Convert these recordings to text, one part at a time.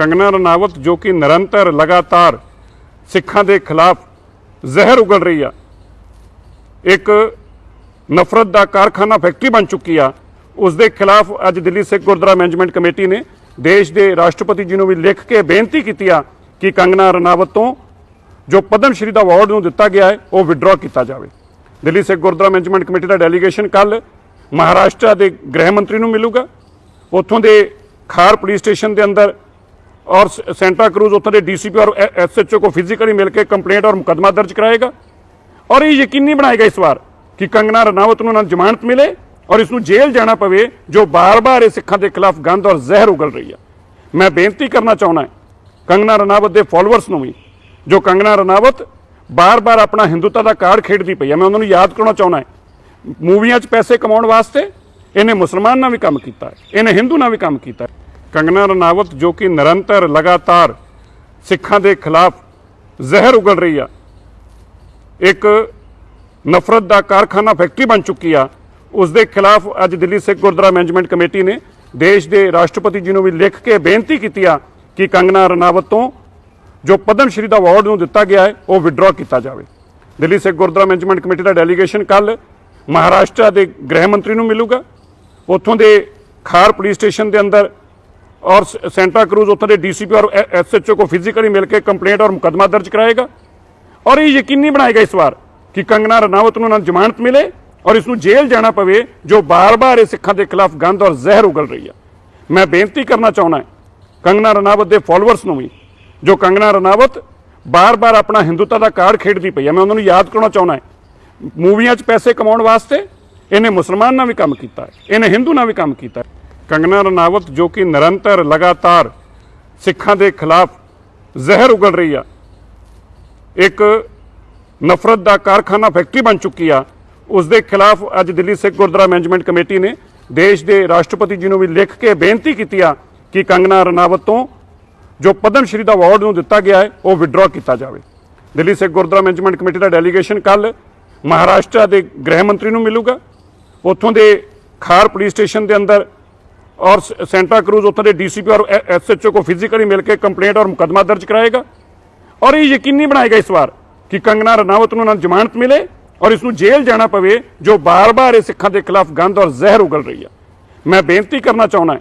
कंगना रनावत जो कि निरंतर लगातार सिखां दे खिलाफ जहर उगल रही है, एक नफरत का कारखाना फैक्ट्री बन चुकी आ, उस दे खिलाफ अज दिल्ली सिख गुरुद्वारा मैनेजमेंट कमेटी ने देश के राष्ट्रपति जी को भी लिख के बेनती की कि कंगना रनावत तो जो पद्म श्री का अवार्ड नूं दिता गया है वह विड्रॉ किया जाए। दिल्ली सिख गुरुद्वारा मैनेजमेंट कमेटी का डेलीगेशन कल महाराष्ट्र के गृह मंत्री को मिलूगा, उत्थों के खार पुलिस स्टेशन के अंदर और सेंटा क्रूज उत्थों के DCP और SHO को फिजिकली मिलकर कंप्लेंट और मुकदमा दर्ज कराएगा और ये यकीनी बनाएगा इस बार कि कंगना रनावत को जमानत मिले और इसनूं जेल जाना पवे जो बार बार इस सिखां के खिलाफ गंद और जहर उगल रही है। मैं बेनती करना चाहना है कंगना रनावत के फॉलोअर्स को भी, जो कंगना रनावत बार बार अपना हिंदुत्व का कार्ड खेडती पई है, मैं उन्होंने याद करना चाहना है मूवियां पैसे कमाने वास्ते इन्हें मुसलमान ना भी काम किया है, इन्हें हिंदू ना भी काम किया है। कंगना रनावत जो कि निरंतर लगातार सिखां के खिलाफ जहर उगल रही है, एक नफरत का कारखाना फैक्ट्री बन चुकी आ, उस दे खिलाफ अज दिल्ली सिख गुरुद्वारा मैनेजमेंट कमेटी ने देश के राष्ट्रपति जी को भी लिख के बेनती की कि कंगना रनावत तो जो पद्म श्री का अवार्ड नूं दिता गया है वह विड्रॉ किया जाए। दिल्ली सिख गुरुद्वारा मैनेजमेंट कमेटी का डेलीगेशन कल महाराष्ट्र के गृह मंत्री को मिलूगा, उत्थों के खार पुलिस स्टेशन के अंदर और सेंटा क्रूज उत्थों के DCP और SHO को फिजिकली मिलकर कंप्लेंट और मुकदमा दर्ज कराएगा और ये यकीनी बनाएगा इस बार कि कंगना रनावत को जमानत मिले और इसनूं जेल जाना पवे जो बार बार इस सिखां के खिलाफ गंद और जहर उगल रही है। मैं बेनती करना चाहना है कंगना रनावत के फॉलोअर्स को भी, जो कंगना रनावत बार बार अपना हिंदुत्व का कार्ड खेडती पई है, मैं उन्होंने याद करना चाहना है मूवियां पैसे कमाने वास्ते इन्हें मुसलमान ना भी काम किया है, इन्हें हिंदू ना भी काम किया है। कंगना रनावत जो कि निरंतर लगातार सिखां के खिलाफ जहर उगल रही है, एक नफरत का कारखाना फैक्ट्री बन चुकी आ, उस दे खिलाफ अज दिल्ली सिख गुरुद्वारा मैनेजमेंट कमेटी ने देश के राष्ट्रपति जी को भी लिख के बेनती की कि कंगना रनावत तो जो पद्म श्री का अवार्ड नूं दिता गया है वह विड्रॉ किया जाए। दिल्ली सिख गुरुद्वारा मैनेजमेंट कमेटी का डेलीगेशन कल महाराष्ट्र के गृह मंत्री को मिलूगा, उत्थों के खार पुलिस स्टेशन के अंदर और सेंटा क्रूज उत्थों के DCP और SHO को फिजिकली मिलकर कंप्लेंट और मुकदमा दर्ज कराएगा और ये यकीनी बनाएगा इस बार कि कंगना रनावत को जमानत मिले और इसनूं जेल जाना पवे जो बार बार इस सिखां के खिलाफ गंद और जहर उगल रही है। मैं बेनती करना चाहना है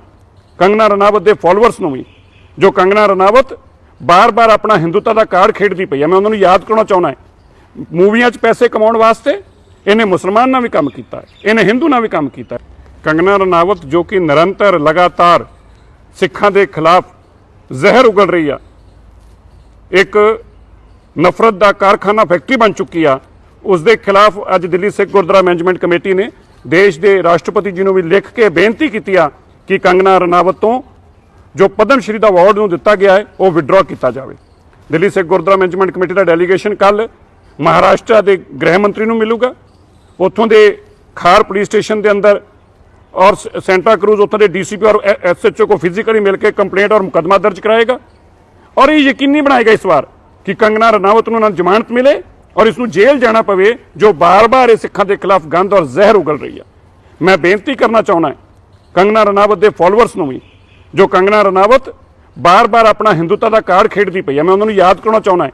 कंगना रनावत के फॉलोअर्स को भी, जो कंगना रनावत बार बार अपना हिंदुत्व का कार्ड खेडती पई है, मैं उन्होंने याद करना चाहना है मूवियां पैसे कमाने वास्ते इन्हें मुसलमान ना भी काम किया है, इन्हें हिंदू ना भी काम किया है। कंगना रनावत जो कि निरंतर लगातार सिखां के खिलाफ जहर उगल रही है, एक नफरत का कारखाना फैक्ट्री बन चुकी आ, उस दे खिलाफ अज दिल्ली सिख गुरुद्वारा मैनेजमेंट कमेटी ने देश के राष्ट्रपति जी को भी लिख के बेनती की कि कंगना रनावत तो जो पद्म श्री का अवार्ड नूं दिता गया है वह विड्रॉ किया जाए। दिल्ली सिख गुरुद्वारा मैनेजमेंट कमेटी का डेलीगेशन कल महाराष्ट्र के गृह मंत्री को मिलूगा, उत्थों के खार पुलिस स्टेशन के अंदर और सेंटा क्रूज उत्थों के DCP और SHO को फिजिकली मिलकर कंप्लेंट और मुकदमा दर्ज कराएगा और ये यकीनी बनाएगा इस बार कि कंगना रनावत को जमानत मिले और इसनूं जेल जाना पवे जो बार बार इस सिखां के खिलाफ गंद और जहर उगल रही है। मैं बेनती करना चाहना है कंगना रनावत के फॉलोअर्स को भी, जो कंगना रनावत बार बार अपना हिंदुत्व का कार्ड खेडती पई है, मैं उन्होंने याद करना चाहना है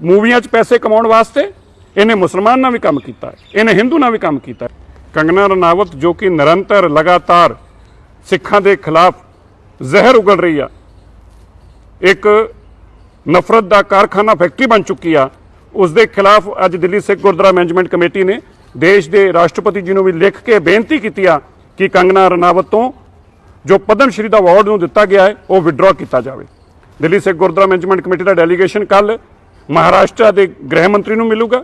मूवियां पैसे कमाने वास्ते इन्हें मुसलमान ना भी काम किया है, इन्हें हिंदू ना भी काम किया है। कंगना रनावत जो कि निरंतर लगातार सिखां के खिलाफ जहर उगल रही है, एक नफरत का कारखाना फैक्ट्री बन चुकी आ, उस दे खिलाफ अज दिल्ली सिख गुरुद्वारा मैनेजमेंट कमेटी ने देश के राष्ट्रपति जी को भी लिख के बेनती की कि कंगना रनावत तो जो पद्म श्री का अवार्ड नूं दिता गया है वह विड्रॉ किया जाए। दिल्ली सिख गुरुद्वारा मैनेजमेंट कमेटी का डेलीगेशन कल महाराष्ट्र के गृह मंत्री को मिलूगा,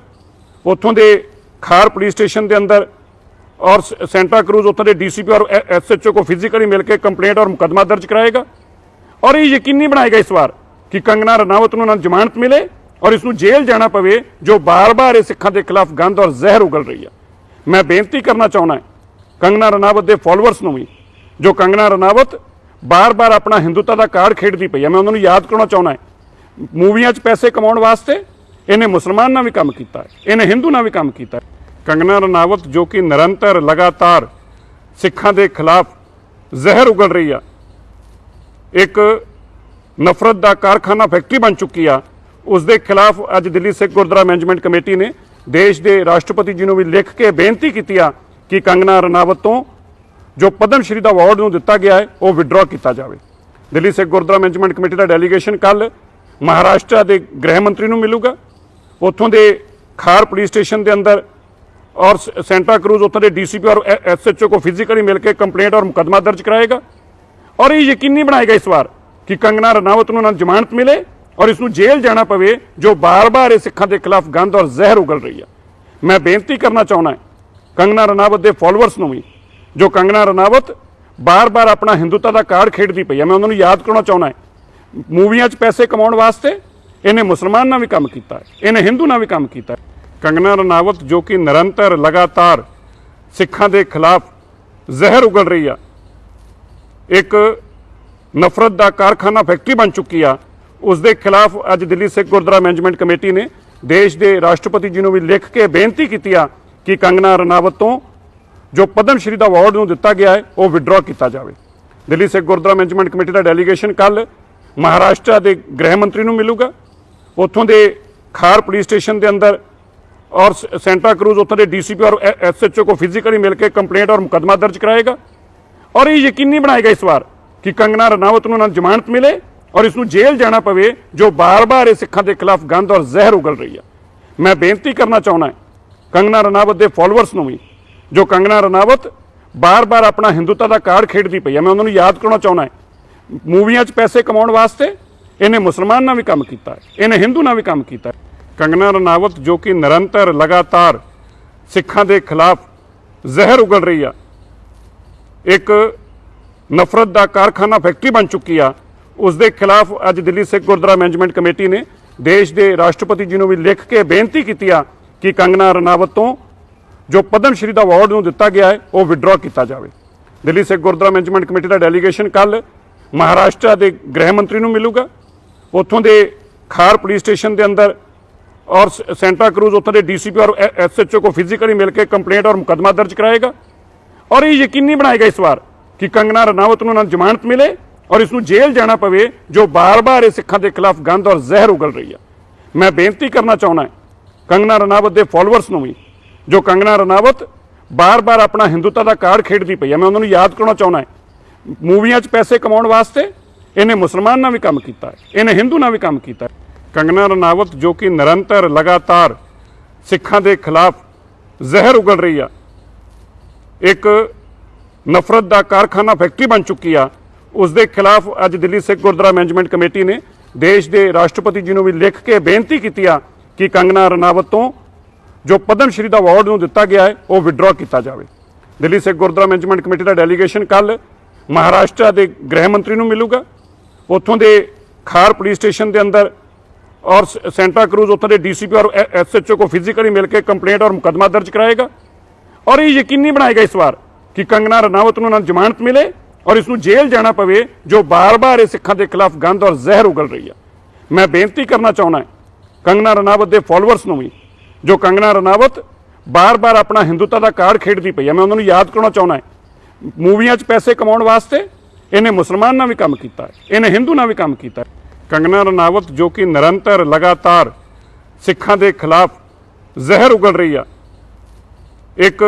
उत्थों के खार पुलिस स्टेशन के अंदर और सेंटा क्रूज उत्थों के DCP और SHO को फिजिकली मिलकर कंप्लेंट और मुकदमा दर्ज कराएगा और ये यकीनी बनाएगा इस बार कि कंगना रनावत को जमानत मिले और इसनूं जेल जाना पवे जो बार बार इस सिखां के खिलाफ गंद और जहर उगल रही है। मैं बेनती करना चाहना है कंगना रनावत के फॉलोअर्स को भी, जो कंगना रनावत बार बार अपना हिंदुत्व का कार्ड खेडती पई है, मैं उन्होंने याद करना चाहना है मूवियां पैसे कमाने वास्ते इन्हें मुसलमान ना भी काम किया है, इन्हें हिंदू ना भी काम किया है। कंगना रनावत जो कि निरंतर लगातार सिखां के खिलाफ जहर उगल रही है, एक ਨਫ਼ਰਤ ਦਾ ਕਾਰਖਾਨਾ ਫੈਕਟਰੀ ਬਣ ਚੁੱਕੀ ਆ, ਉਸ ਦੇ ਖਿਲਾਫ ਅੱਜ ਦਿੱਲੀ ਸਿੱਖ ਗੁਰਦੁਆਰਾ ਮੈਨੇਜਮੈਂਟ ਕਮੇਟੀ ਨੇ ਦੇਸ਼ ਦੇ ਰਾਸ਼ਟਰਪਤੀ ਜੀ ਨੂੰ ਵੀ ਲਿਖ ਕੇ ਬੇਨਤੀ ਕੀਤੀ ਆ ਕਿ ਕੰਗਨਾ ਰਣਾਵਤ ਤੋਂ ਜੋ ਪਦਮ ਸ਼੍ਰੀ ਦਾ ਅਵਾਰਡ ਨੂੰ ਦਿੱਤਾ ਗਿਆ ਹੈ ਉਹ ਵਿਡਰਾ ਕੀਤਾ ਜਾਵੇ। ਦਿੱਲੀ ਸਿੱਖ ਗੁਰਦੁਆਰਾ ਮੈਨੇਜਮੈਂਟ ਕਮੇਟੀ ਦਾ ਡੈਲੀਗੇਸ਼ਨ ਕੱਲ ਮਹਾਰਾਸ਼ਟਰ ਦੇ ਗ੍ਰਹਿ ਮੰਤਰੀ ਨੂੰ ਮਿਲੂਗਾ। ਉੱਥੋਂ ਦੇ ਖਾਰ ਪੁਲਿਸ ਸਟੇਸ਼ਨ ਦੇ ਅੰਦਰ और सेंटा क्रूज उत्तर के डीसीपी और एसएचओ को फिजिकली मिलकर कंप्लेंट और मुकदमा दर्ज कराएगा और ये यकीनी बनाएगा इस बार कि कंगना रनावत को जमानत मिले और इसमें जेल जाना पवे जो बार बार इस सिखों के खिलाफ गंद और जहर उगल रही है। मैं बेनती करना चाहना है कंगना रनावत के फॉलोअर्स को भी, जो कंगना रनावत बार बार अपना हिंदुत्व का कार्ड खेडती पई है, मैं उन्होंने याद करना चाहना है मूवियां पैसे कमाने वास्ते इन्हें मुसलमान ना भी काम किया, इन्हें हिंदू ना भी काम किया। कंगना रनावत जो कि निरंतर लगातार सिखों के खिलाफ जहर उगल रही है, एक नफरत का कारखाना फैक्ट्री बन चुकी आ, उसके खिलाफ अज दिल्ली सिख गुरद्वारा मैनेजमेंट कमेटी ने देश के राष्ट्रपति जी ने भी लिख के बेनती की कि कंगना रनावत तो जो पद्म श्री का अवार्ड में दिता गया है वह विड्रॉ किया जाए। दिल्ली सिख गुरद्वारा मैनेजमेंट कमेटी का डेलीगेशन कल महाराष्ट्र के गृह मंत्री को मिलूगा। उत्थों के खार पुलिस स्टेशन के अंदर और सेंटा क्रूज उत्तर के डीसीपी और एसएचओ को फिजिकली मिलकर कंप्लेंट और मुकदमा दर्ज कराएगा और ये यकीनी बनाएगा इस बार कि कंगना रनावत को जमानत मिले और इसमें जेल जाना पवे जो बार बार इस सिखों के खिलाफ गंद और जहर उगल रही है। मैं बेनती करना चाहना है कंगना रनावत के फॉलोअर्स को भी, जो कंगना रनावत बार बार अपना हिंदुत्व का कार्ड खेडती पई है, मैं उन्होंने याद करना चाहना है मूवियां पैसे कमाने वास्ते इन्हें मुसलमान ना भी काम किया, इन्हें हिंदू ना भी काम किया। कंगना रनावत जो कि निरंतर लगातार सिखों के खिलाफ जहर उगल रही है, एक नफरत का कारखाना फैक्ट्री बन चुकी आ, उसके खिलाफ अज दिल्ली सिख गुरद्वारा मैनेजमेंट कमेटी ने देश के राष्ट्रपति जी ने भी लिख के बेनती की कि कंगना रनावत तो जो पद्म श्री का अवार्ड में दिता गया है वह विड्रॉ किया जाए। दिल्ली सिख गुरद्वारा मैनेजमेंट कमेटी का डेलीगेशन कल महाराष्ट्र के गृह मंत्री को मिलूगा। उत्थों के खार पुलिस स्टेशन के अंदर और सेंटा क्रूज उत्तर के डीसीपी और एसएचओ को फिजिकली मिलकर कंप्लेंट और मुकदमा दर्ज कराएगा और ये यकीनी बनाएगा इस बार कि कंगना रनावत को जमानत मिले और इसमें जेल जाना पवे जो बार बार इस सिखों के खिलाफ गंद और जहर उगल रही है। मैं बेनती करना चाहना है कंगना रनावत के फॉलोअर्स को भी, जो कंगना रनावत बार बार अपना हिंदुत्व का कार्ड खेडती पई है, मैं उन्होंने याद करना चाहना है मूवियां पैसे कमाने वास्ते इन्हें मुसलमान ना भी काम किया, इन्हें हिंदू ना भी काम किया। कंगना रनावत जो कि निरंतर लगातार सिखों के खिलाफ जहर उगल रही है, एक नफरत का कारखाना फैक्ट्री बन चुकी आ, उसके खिलाफ अज दिल्ली सिख गुरद्वारा मैनेजमेंट कमेटी ने देश के राष्ट्रपति जी ने भी लिख के बेनती की कि कंगना रनावत तो जो पद्म श्री का अवार्ड में दिता गया है वह विड्रॉ किया जाए। दिल्ली सिख गुरद्वारा मैनेजमेंट कमेटी का डेलीगेशन कल महाराष्ट्र के गृह मंत्री को मिलूगा। उत्थों के खार पुलिस स्टेशन के अंदर और सेंटा क्रूज उत्तर के डीसीपी और एसएचओ को फिजिकली मिलकर कंप्लेंट और मुकदमा दर्ज कराएगा और ये यकीनी बनाएगा इस बार कि कंगना रनावत को जमानत मिले और इसमें जेल जाना पवे जो बार बार इस सिखों के खिलाफ गंद और जहर उगल रही है। मैं बेनती करना चाहना है कंगना रनावत के फॉलोअर्स को भी, जो कंगना रनावत बार बार अपना हिंदुत्व का कार्ड खेडती पई है, मैं उन्होंने याद करना चाहना है मूवियां पैसे कमाने वास्ते इन्हें मुसलमान ना भी काम किया, इन्हें हिंदू ना भी काम किया। कंगना रनावत जो कि निरंतर लगातार सिखों के खिलाफ जहर उगल रही है, एक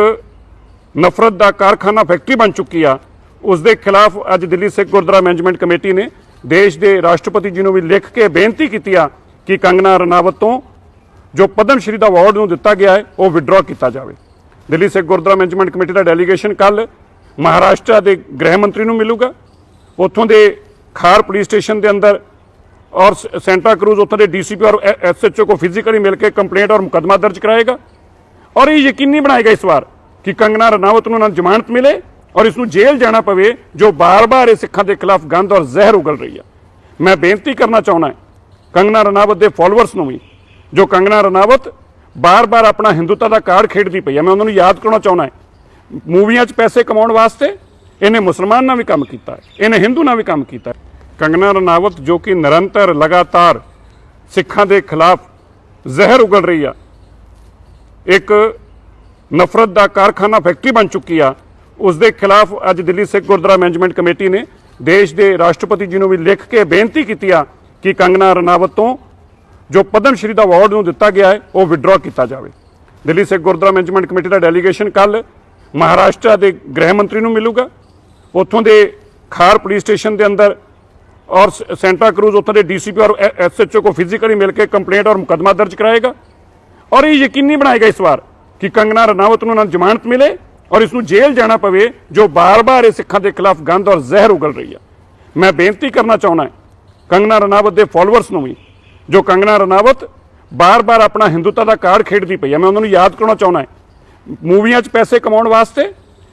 नफरत का कारखाना फैक्ट्री बन चुकी आ, उसके खिलाफ अज दिल्ली सिख गुरद्वारा मैनेजमेंट कमेटी ने देश के राष्ट्रपति जी ने भी लिख के बेनती की कि कंगना रनावत तो जो पद्म श्री का अवार्ड में दिता गया है वह विड्रॉ किया जाए। दिल्ली सिख गुरद्वारा मैनेजमेंट कमेटी का डेलीगेशन कल महाराष्ट्र के गृह मंत्री को मिलूगा। उत्थों के खार पुलिस स्टेशन के अंदर और सेंटा क्रूज उत्तर के डीसीपी और एसएचओ को फिजिकली मिलकर कंप्लेंट और मुकदमा दर्ज कराएगा और ये यकीनी बनाएगा इस बार कि कंगना रनावत को जमानत मिले और इसमें जेल जाना पवे जो बार बार इस सिखों के खिलाफ गंद और जहर उगल रही है। मैं बेनती करना चाहना है कंगना रनावत के फॉलोअर्स को भी, जो कंगना रनावत बार बार अपना हिंदुत्व का कार्ड खेडती पई है, मैं उन्होंने याद करना चाहना है मूवियां पैसे कमाने वास्ते इन्हें मुसलमान ना भी काम किया, इन्हें हिंदू ना भी काम किया। कंगना रनावत जो कि निरंतर लगातार सिखों के खिलाफ जहर उगल रही है, एक नफरत का कारखाना फैक्ट्री बन चुकी आ, उसके खिलाफ अज दिल्ली सिख गुरद्वारा मैनेजमेंट कमेटी ने ਦੇਸ਼ ਦੇ ਰਾਸ਼ਟਰਪਤੀ ਜੀ ਨੂੰ ਵੀ ਲਿਖ ਕੇ ਬੇਨਤੀ ਕੀਤੀ ਆ ਕਿ ਕੰਗਨਾ ਰਣਾਵਤ ਤੋਂ ਜੋ ਪਦਮ ਸ਼੍ਰੀ ਦਾ ਅਵਾਰਡ ਨੂੰ ਦਿੱਤਾ ਗਿਆ ਹੈ ਉਹ ਵਿਡਰਾ ਕੀਤਾ ਜਾਵੇ। ਦਿੱਲੀ ਸਿੱਖ ਗੁਰਦੁਆਰਾ ਮੈਨੇਜਮੈਂਟ ਕਮੇਟੀ ਦਾ ਡੈਲੀਗੇਸ਼ਨ ਕੱਲ ਮਹਾਰਾਸ਼ਟਰ ਦੇ ਗ੍ਰਹਿ ਮੰਤਰੀ ਨੂੰ ਮਿਲੂਗਾ। ਉੱਥੋਂ ਦੇ ਖਾਰ ਪੁਲਿਸ ਸਟੇਸ਼ਨ ਦੇ ਅੰਦਰ और सेंटा क्रूज उत्तर के DCP और SHO को फिजिकली मिलकर कंप्लेंट और मुकदमा दर्ज कराएगा और ये यकीनी बनाएगा इस बार कि कंगना रनावत को जमानत मिले और इसमें जेल जाना पवे जो बार बार इस सिखों के खिलाफ गंद और जहर उगल रही है। मैं बेनती करना चाहना है कंगना रनावत के फॉलोअर्स को भी, जो कंगना रनावत बार बार अपना हिंदुत्व का कार्ड खेडती पई है, मैं उन्होंने याद करना चाहना है मूवियां पैसे कमाने वास्ते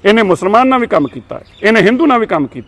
इन्हें मुसलमान ना भी काम किया, इन्हें हिंदू ना भी काम किया।